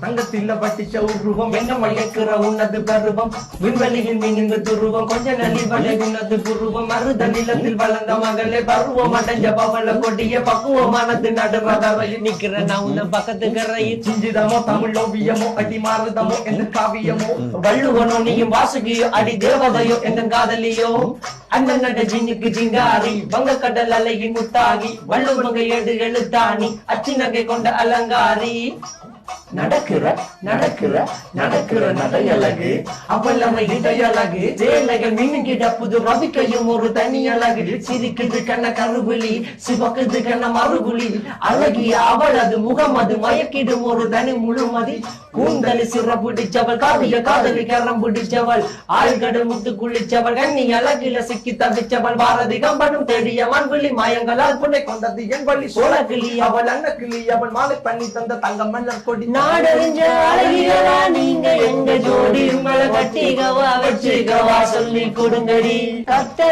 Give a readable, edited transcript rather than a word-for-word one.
தங்கத்தில பட்டிச்ச உருவம் என்ன மயக்கிற உன்னது பருவம் விண்வெளியின் மீனிந்து துருவம் கொஞ்ச நலிவலை உன்னது புருவம் மருத நிலத்தில் வளர்ந்த மகளே பருவம் அடைஞ்ச பவள கொடிய பக்குவமானது நடுவரையில் நிக்கிற நான் உன்ன பக்கத்து கரையில் சிஞ்சிதமோ தமிழ் ஓவியமோ அடி மாறுதமோ எந்த காவியமோ வள்ளுவனோ நீயும் வாசுகியோ அடி தேவதையோ எந்த காதலியோ அண்ணன் நட ஜின்னுக்கு ஜிங்காரி வங்க கடல் அலையின் முத்தாகி வள்ளுவங்க ஏடு எழுத்தாணி அச்சி நகை கொண்ட அலங்காரி நடக்கிற நடக்கிற நடக்கிற நடையழகு அவளமை இடையழகு ஜெயலகன் மின்னுகிட புது ரவிக்கையும் ஒரு தனி அழகு சிரிக்குது கண்ண கருவிழி சிவக்குது கண்ண மறுபுலி அழகிய அவளது முகம் அது மயக்கிடும் ஒரு தனி முழுமதி கூந்தலி சிற பிடிச்சவள் காவிய காதலி கரம் பிடிச்சவள் ஆழ்கடல் முத்து குளிச்சவள் கண்ணி அழகில சிக்கி தவிச்சவள் பாரதி கம்பனும் தேடிய மண்விழி மாயங்களால் புனை கொண்டது என் வழி சோழ கிளி அவள் அண்ண கிளி அவள் மாலை பண்ணி தந்த தங்க மல்லர் கொடி நாடறிஞ்ச அழகிகளா நீங்க எங்க ஜோடி உங்களை கட்டிகவா வச்சுக்கவா சொல்லி கொடுங்கடி கத்த